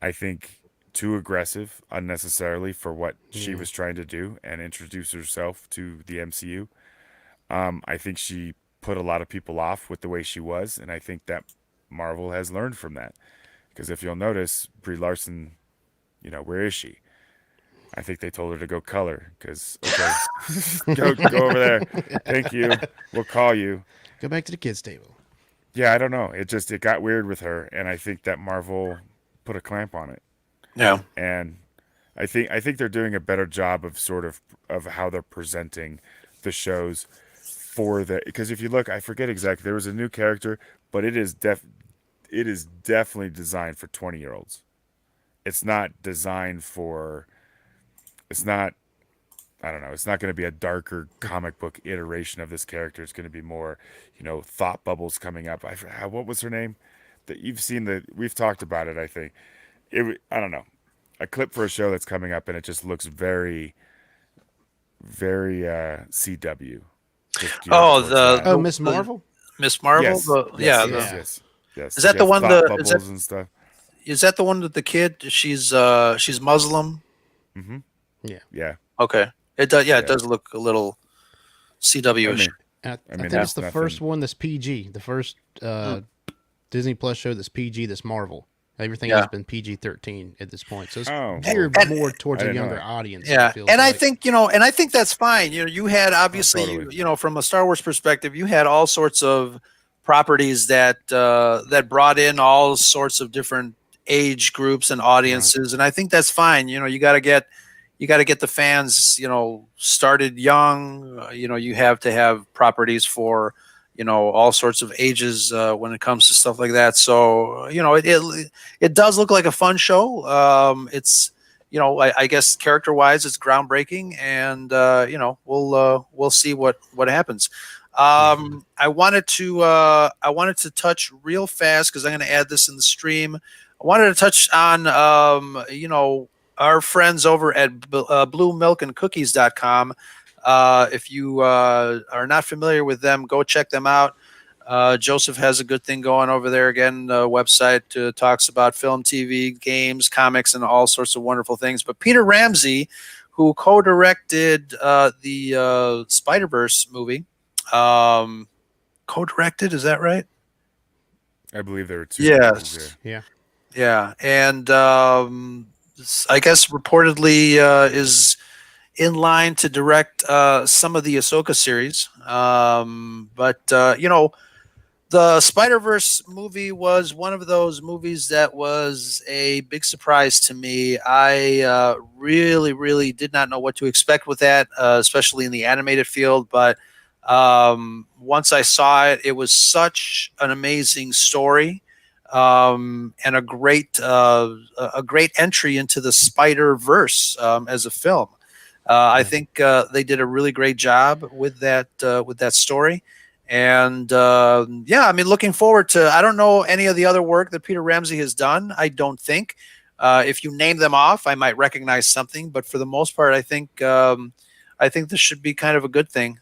I think, too aggressive unnecessarily for what she was trying to do and introduce herself to the MCU. I think she put a lot of people off with the way she was, and I think that Marvel has learned from that. Because if you'll notice, Brie Larson, where is she? I think they told her to go color because, okay, go over there. Thank you. We'll call you. Go back to the kids' table. Yeah, I don't know. It got weird with her, and I think that Marvel put a clamp on it. Yeah. And I think they're doing a better job of of how they're presenting the shows because if you look, I forget exactly. There was a new character, but it is definitely designed for 20-year-olds. It's not designed for. It's not. I don't know. It's not going to be a darker comic book iteration of this character. It's going to be more, thought bubbles coming up. What was her name? That you've seen we've talked about it. I think I don't know, a clip for a show that's coming up, and it just looks very, very CW. Just geared towards that. Miss Marvel? Miss Marvel. Yes. Yes. Is that She the has one? thought bubbles and stuff. Is that the one with the kid? She's Muslim. Yeah. Okay. It does. Yeah, Yeah. it does look a little CW-ish. I think that's it's the nothing. first one that's PG. The first Disney Plus show that's PG that's Marvel. Everything has been PG-13 at this point. So it's geared more towards I a didn't know younger that. audience. Yeah, it feels and I like. think and I think that's fine. You had obviously, totally. from a Star Wars perspective, you had all sorts of properties that that brought in all sorts of different age groups and audiences, and I think that's fine. You got to get the fans, started young. You have to have properties for all sorts of ages when it comes to stuff like that. So it does look like a fun show. It's I guess character wise it's groundbreaking, and we'll see what happens. I wanted to touch real fast because I'm going to add this in the stream. I wanted to touch on our friends over at bluemilkandcookies.com. If you are not familiar with them, go check them out. Joseph has a good thing going over there. Again, the website talks about film, TV, games, comics, and all sorts of wonderful things. But Peter Ramsey, who co-directed the Spider-Verse movie, co-directed, is that right? I believe there were two. Yes. Yeah, and I guess reportedly is in line to direct some of the Ahsoka series. But the Spider-Verse movie was one of those movies that was a big surprise to me. I really, really did not know what to expect with that, especially in the animated field. But Once I saw it, it was such an amazing story, and a great entry into the Spider-Verse as a film. I think they did a really great job with that story. And yeah, I mean, looking forward to. I don't know any of the other work that Peter Ramsey has done. I don't think. If you name them off, I might recognize something. But for the most part, I think this should be kind of a good thing.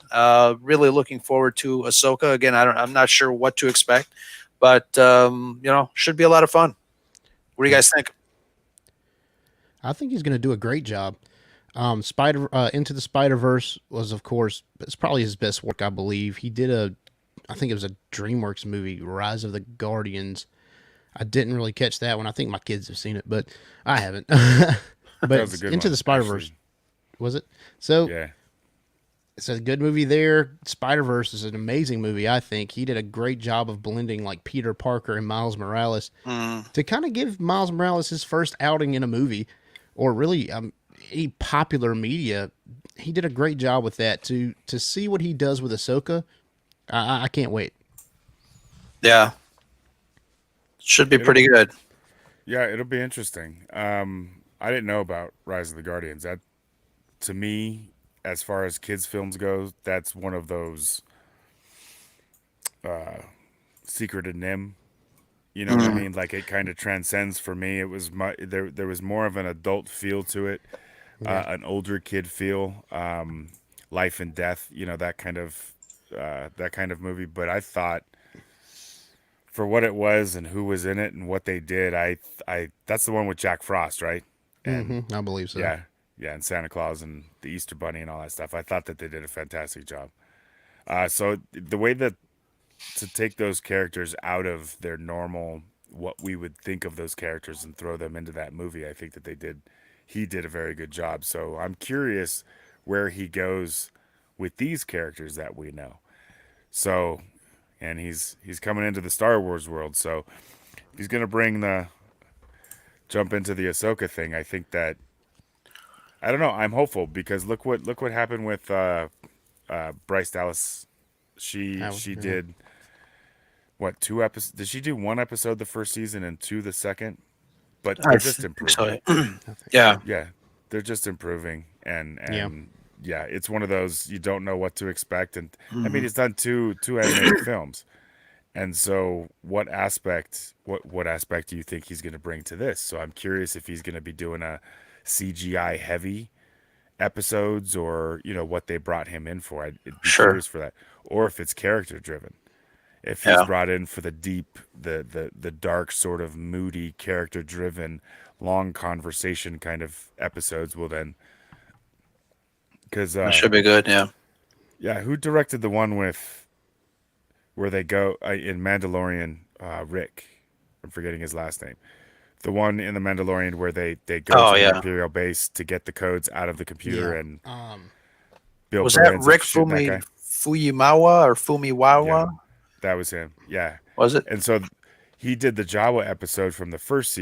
Really looking forward to Ahsoka again. I'm not sure what to expect, but should be a lot of fun. What do you guys think? I think he's going to do a great job. Into the Spider-Verse was, of course, it's probably his best work, I believe. He did I think it was a DreamWorks movie, Rise of the Guardians. I didn't really catch that one. I think my kids have seen it, but I haven't. But Into the Spider-Verse, actually. Was it? So yeah, it's a good movie there. Spider-Verse is an amazing movie, I think. He did a great job of blending like Peter Parker and Miles Morales to kind of give Miles Morales his first outing in a movie, or really any popular media. He did a great job with that. To see what he does with Ahsoka, I can't wait. Yeah. Should be pretty good. Yeah, it'll be interesting. I didn't know about Rise of the Guardians. That, to me, as far as kids' films go, that's one of those secret enigma. You know what I mean? Like, it kind of transcends for me. It was there was more of an adult feel to it, an older kid feel, life and death. You know, that kind of movie. But I thought, for what it was and who was in it and what they did, I that's the one with Jack Frost, right? And I believe so. Yeah, and Santa Claus and the Easter Bunny and all that stuff. I thought that they did a fantastic job. So the way that to take those characters out of their normal, what we would think of those characters, and throw them into that movie, I think that he did a very good job. So I'm curious where he goes with these characters that we know. So, and he's coming into the Star Wars world. So if he's going to jump into the Ahsoka thing, I think that, I don't know, I'm hopeful, because look what happened with Bryce Dallas. She did what, 2 episodes? Did she do 1 episode the first season and 2 the second? But they're just improving. Yeah, they're just improving, and yeah, it's one of those, you don't know what to expect. And I mean, he's done two animated films, and so what aspect do you think he's going to bring to this? So I'm curious if he's going to be doing a CGI heavy episodes, or what they brought him in for. I'd be curious for that, or if it's character driven. If he's brought in for the deep, the dark, sort of moody, character driven, long conversation kind of episodes, well then, because that should be good. Yeah. Who directed the one where they go in Mandalorian? Rick, I'm forgetting his last name. The one in the Mandalorian where they go to the Imperial base to get the codes out of the computer, and Bill was Burr that Rick Fumimawa or Fumiwawa? Yeah, that was him. Yeah, was it? And so he did the Jawa episode from the first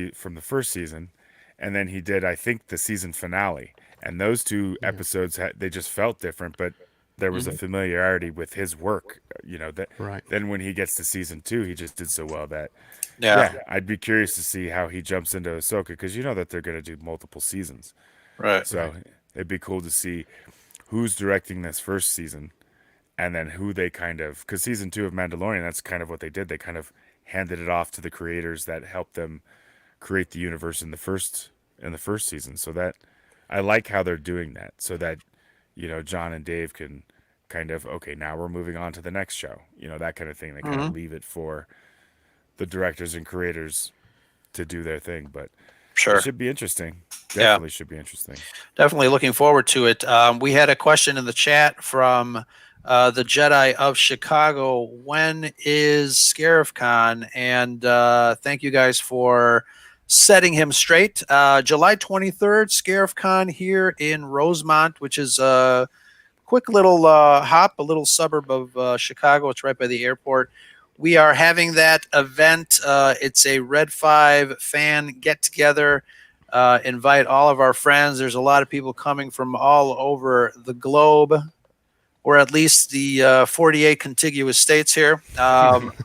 season, and then he did, I think, the season finale. And those 2 episodes they just felt different, but there was a familiarity with his work. Then when he gets to season 2, he just did so well that. Yeah, I'd be curious to see how he jumps into Ahsoka, because that they're going to do multiple seasons. Right. So it'd be cool to see who's directing this first season, and then who they because season 2 of Mandalorian, that's kind of what they did. They kind of handed it off to the creators that helped them create the universe in the first season. So that, I like how they're doing that, so that, John and Dave can kind of, okay, now we're moving on to the next show, that kind of thing. They kind of leave it for the directors and creators to do their thing, but it should be interesting. Definitely should be interesting. Definitely looking forward to it. We had a question in the chat from the Jedi of Chicago. When is ScarifCon? And thank you guys for setting him straight. July 23rd, ScarifCon here in Rosemont, which is a quick little hop, a little suburb of Chicago. It's right by the airport. We are having that event. It's a Red 5 fan get-together. Invite all of our friends. There's a lot of people coming from all over the globe. or at least the 48 contiguous states here.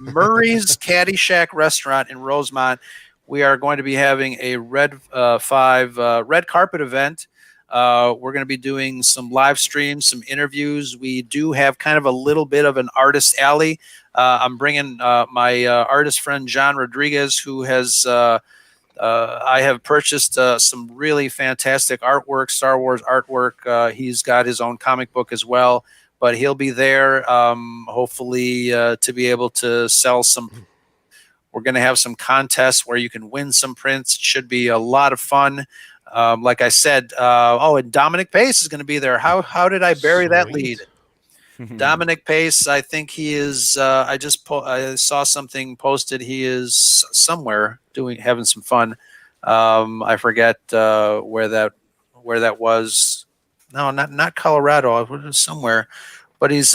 Murray's Caddyshack Restaurant in Rosemont. We are going to be having a red carpet event. We're going to be doing some live streams, some interviews. We do have kind of a little bit of an artist alley. I'm bringing my artist friend John Rodriguez, who has I have purchased some really fantastic artwork, Star Wars artwork. He's got his own comic book as well, but he'll be there hopefully to be able to sell some. We're going to have some contests where you can win some prints. It should be a lot of fun. Like I said, and Dominic Pace is going to be there. How did I bury that lead? Dominic Pace, I think he is. I saw something posted. He is somewhere having some fun. I forget where that was. No, not Colorado. It was somewhere, but he's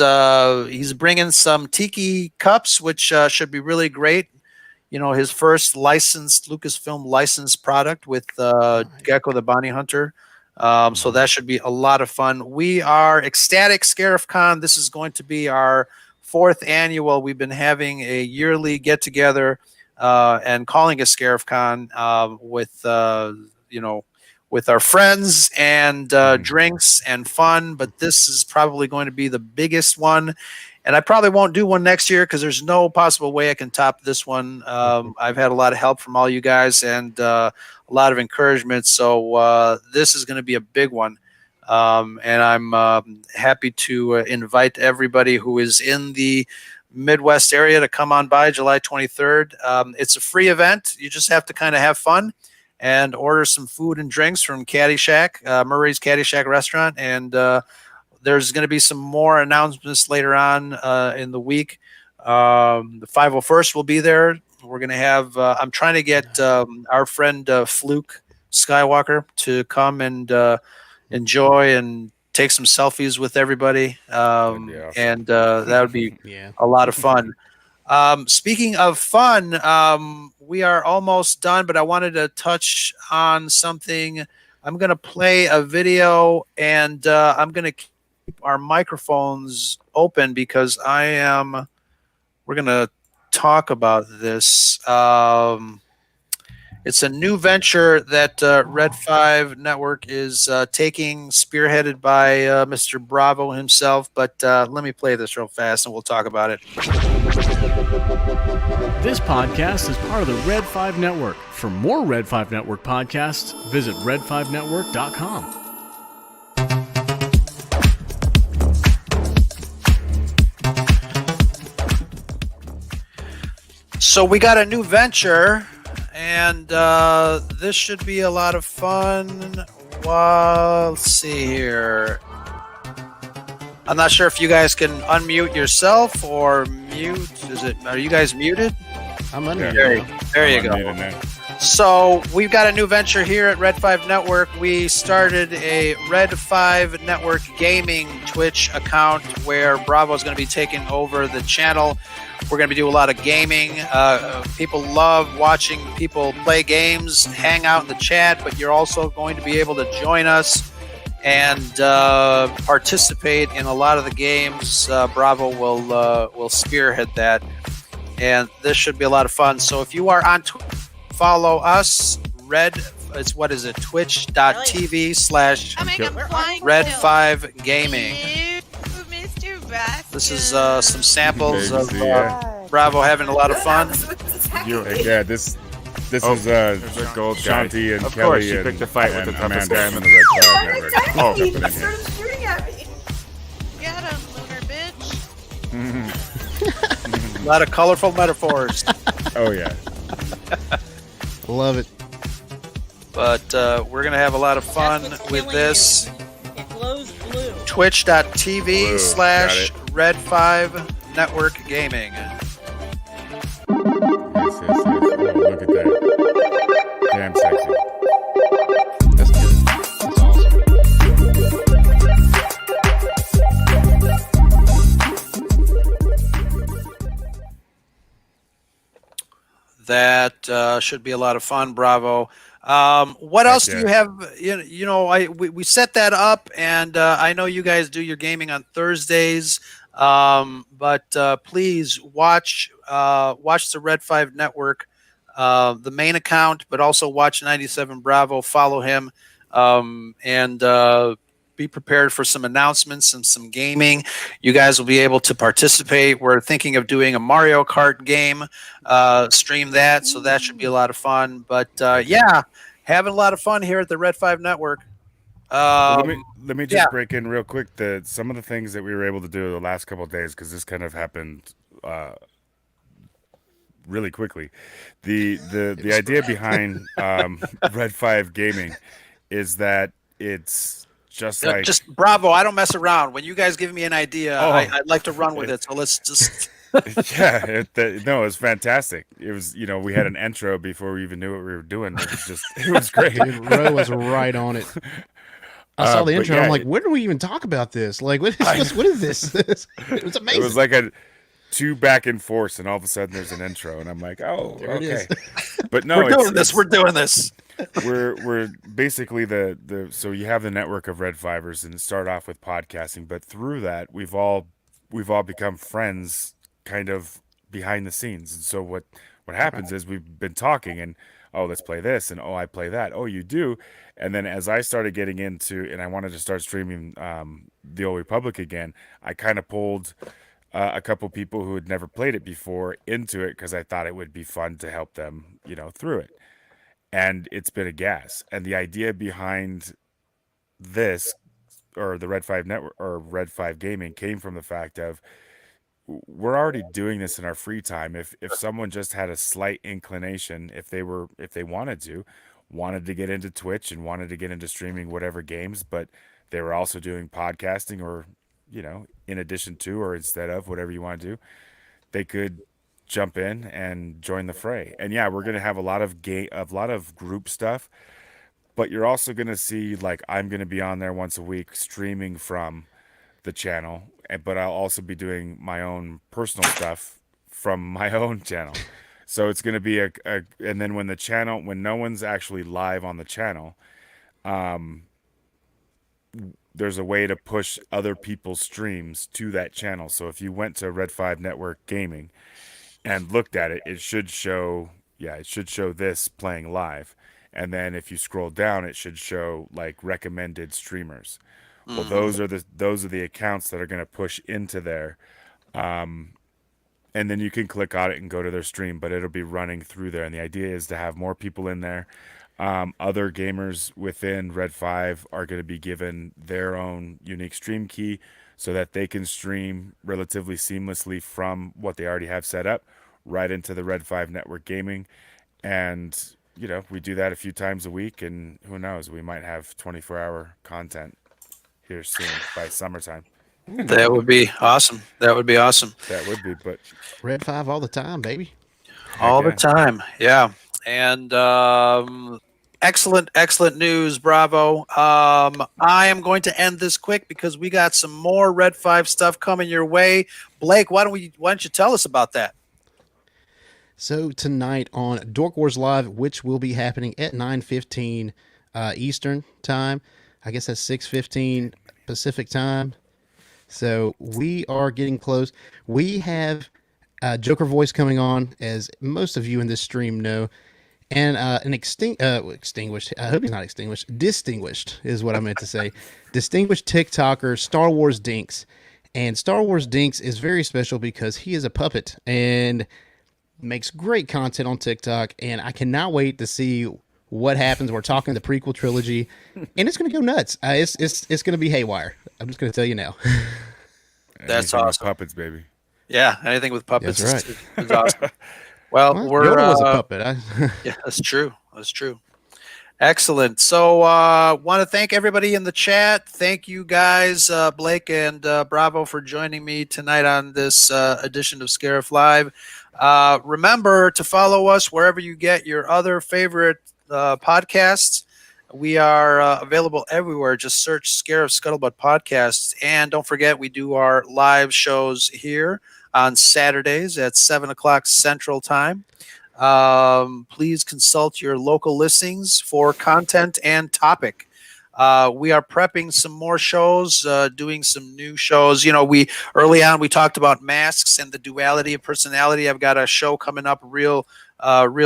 bringing some tiki cups, which should be really great. You know, his first Lucasfilm licensed product with Gecko the Bounty Hunter. So that should be a lot of fun. We are ecstatic ScarifCon. This is going to be our 4th annual. We've been having a yearly get together and calling it ScarifCon with our friends and drinks and fun. But this is probably going to be the biggest one. And I probably won't do one next year because there's no possible way I can top this one. I've had a lot of help from all you guys and a lot of encouragement. So this is going to be a big one. And I'm happy to invite everybody who is in the Midwest area to come on by July 23rd. It's a free event. You just have to kind of have fun and order some food and drinks from Caddyshack, Murray's Caddyshack Restaurant. And there's going to be some more announcements later on in the week. The 501st will be there. We're going to have, I'm trying to get our friend Fluke Skywalker to come and enjoy and take some selfies with everybody. And that would be a lot of fun. Speaking of fun, we are almost done, but I wanted to touch on something. I'm going to play a video and I'm going to keep our microphones open because we're going to talk about this. It's a new venture that Red 5 Network is taking, spearheaded by Mr. Bravo himself. But let me play this real fast and we'll talk about it. This podcast is part of the Red 5 Network. For more Red 5 Network podcasts, visit red5network.com. So we got a new venture, and this should be a lot of fun. Well, let's see here. I'm not sure if you guys can unmute yourself or mute. Are you guys muted? I'm under. There you go. So we've got a new venture here at Red 5 Network. We started a Red 5 Network gaming Twitch account where Bravo is going to be taking over the channel. We're going to be doing a lot of gaming. People love watching people play games, hang out in the chat, but you're also going to be able to join us and participate in a lot of the games. Bravo will spearhead that, and this should be a lot of fun. So if you are on Twitter, follow us. Twitch.tv/Red5Gaming. This is some samples of Bravo having a lot of fun. This is gold Shanti and of Kelly. Course, you picked a fight with the toughest guy in the Red 5 Network. Oh, jumping in here. shooting at me. Get him, lunar bitch. A lot of colorful metaphors. Oh yeah. Love it. But we're going to have a lot of fun with this. It glows blue. Twitch.tv/Red5 Network Gaming. Yes. Oh, look at that. Damn sexy. That's good. That's awesome. That should be a lot of fun, Bravo. What else do yeah. you have? We set that up, and I know you guys do your gaming on Thursdays. But please watch the Red 5 Network, the main account, but also watch 97 Bravo. Follow him, and be prepared for some announcements and some gaming. You guys will be able to participate. We're thinking of doing a Mario Kart game, stream that, so that should be a lot of fun. But yeah, having a lot of fun here at the Red 5 Network. Well, let me just break in real quick. Some of the things that we were able to do the last couple of days, because this kind of happened really quickly. The idea behind Red 5 Gaming is that it's just like Bravo. I don't mess around. When you guys give me an idea, I'd like to run with it. So let's just. Yeah, it was fantastic. It was, we had an intro before we even knew what we were doing. It was great. Dude, Ro was right on it. I saw the intro. I'm like, where do we even talk about this? Like, what is this? It was amazing. It was like a 2 back and forth, and all of a sudden there's an intro, and I'm like, oh, there it okay. is. But no, We're doing this. We're basically so you have the network of Red Fivers, and start off with podcasting, but through that we've all become friends, kind of behind the scenes. And so what happens is we've been talking, and let's play this, and I play that, you do. And then as I started getting into, and I wanted to start streaming the Old Republic again, I kind of pulled a couple people who had never played it before into it, because I thought it would be fun to help them, through it. And it's been a gas. And the idea behind this, or the Red 5 Network, or Red 5 Gaming, came from the fact of, we're already doing this in our free time. If someone just had a slight inclination, if they wanted to get into Twitch and wanted to get into streaming whatever games, but they were also doing podcasting, or in addition to, or instead of, whatever you want to do, they could jump in and join the fray. And yeah, we're gonna have a lot of group stuff, but you're also gonna see, like, I'm gonna be on there once a week streaming from the channel, but I'll also be doing my own personal stuff from my own channel. So it's going to be and then when no one's actually live on the channel, there's a way to push other people's streams to that channel. So if you went to Red 5 Network Gaming and looked at it, it should show this playing live. And then if you scroll down, it should show like recommended streamers. Well, those are the accounts that are going to push into there, and then you can click on it and go to their stream, but it'll be running through there. And the idea is to have more people in there. Other gamers within Red 5 are going to be given their own unique stream key, so that they can stream relatively seamlessly from what they already have set up right into the Red 5 Network Gaming. And we do that a few times a week, and who knows, we might have 24-hour content here soon by summertime. That would be awesome. That would be, but Red 5 all the time, baby. All the time, yeah. And excellent news, Bravo. I am going to end this quick because we got some more Red 5 stuff coming your way. Blake, why don't you tell us about that? So tonight on Dork Wars Live, which will be happening at 9:15 Eastern time, I guess that's 6:15 Pacific time. So we are getting close. We have Joker Voice coming on, as most of you in this stream know, and an extinguished. I hope he's not extinguished. Distinguished is what I meant to say. Distinguished TikToker, Star Wars Dinks, and Star Wars Dinks is very special because he is a puppet and makes great content on TikTok, and I cannot wait to see what happens. We're talking the prequel trilogy, and it's going to go nuts. It's going to be haywire. I'm just going to tell you now. That's Anything with awesome. puppets, baby. Yeah, anything with puppets That's is awesome. Well, Yoda was a puppet. Yeah, that's true. Excellent. So, want to thank everybody in the chat. Thank you guys, Blake and Bravo, for joining me tonight on this edition of Scarif Live. Remember to follow us wherever you get your other favorite podcasts. We are available everywhere. Just search Scarif Scuttlebutt Podcasts. And don't forget, we do our live shows here on Saturdays at 7 o'clock Central Time. Please consult your local listings for content and topic. We are prepping some more shows, doing some new shows. We early on we talked about masks and the duality of personality. I've got a show coming up real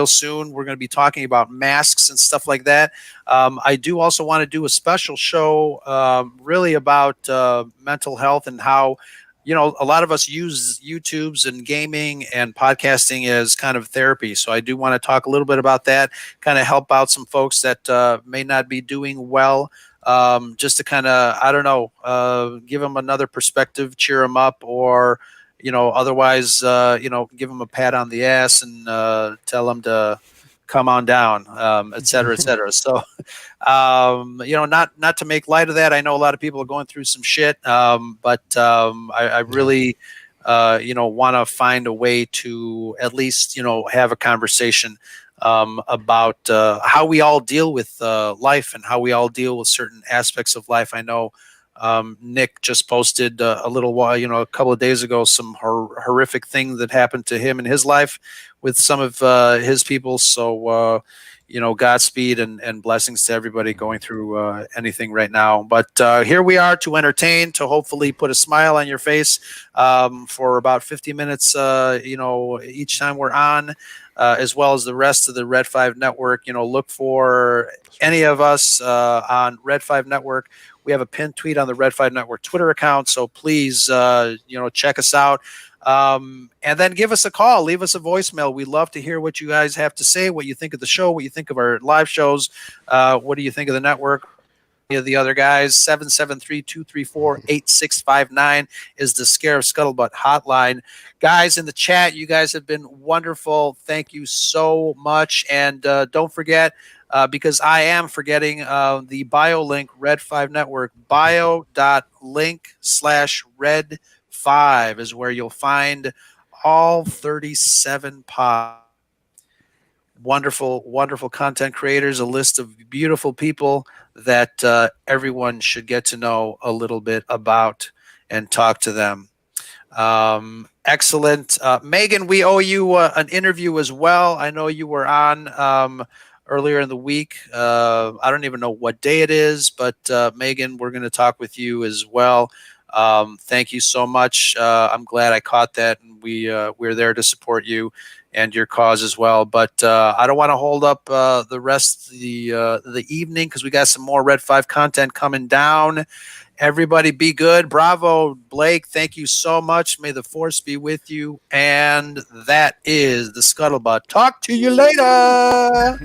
soon. We're going to be talking about masks and stuff like that. I do also want to do a special show, really about mental health and how, a lot of us use YouTubes and gaming and podcasting as kind of therapy. So I do want to talk a little bit about that, kind of help out some folks that may not be doing well, just to kind of, I don't know, give them another perspective, cheer them up, or, otherwise, give them a pat on the ass and tell them to come on down, et cetera, et cetera. So, not to make light of that. I know a lot of people are going through some shit, but I really, want to find a way to at least, have a conversation about how we all deal with life and how we all deal with certain aspects of life. I know Nick just posted a little while, a couple of days ago, some horrific thing that happened to him in his life with some of his people. So, Godspeed and blessings to everybody going through anything right now. But here we are to entertain, to hopefully put a smile on your face for about 50 minutes, each time we're on, as well as the rest of the Red 5 Network. Look for any of us on Red 5 Network. We have a pinned tweet on the Red 5 Network Twitter account, so please, check us out. And then give us a call, leave us a voicemail. We love to hear what you guys have to say, what you think of the show, what you think of our live shows, what do you think of the network, of the other guys. 773-234-8659 is the Scarif Scuttlebutt hotline. Guys in the chat, you guys have been wonderful. Thank you so much. And don't forget, because I am forgetting, the bio link, Red 5 Network, bio.link/Red5 is where you'll find all 37 wonderful, wonderful content creators, a list of beautiful people that everyone should get to know a little bit about and talk to them. Excellent. Megan, we owe you an interview as well. I know you were on earlier in the week. I don't even know what day it is, but Megan, we're going to talk with you as well. Thank you so much. I'm glad I caught that, and we're there to support you and your cause as well. But I don't want to hold up the rest of the evening, because we got some more Red 5 content coming down. Everybody be good. Bravo, Blake. Thank you so much. May the force be with you. And that is the Scuttlebutt. Talk to you later.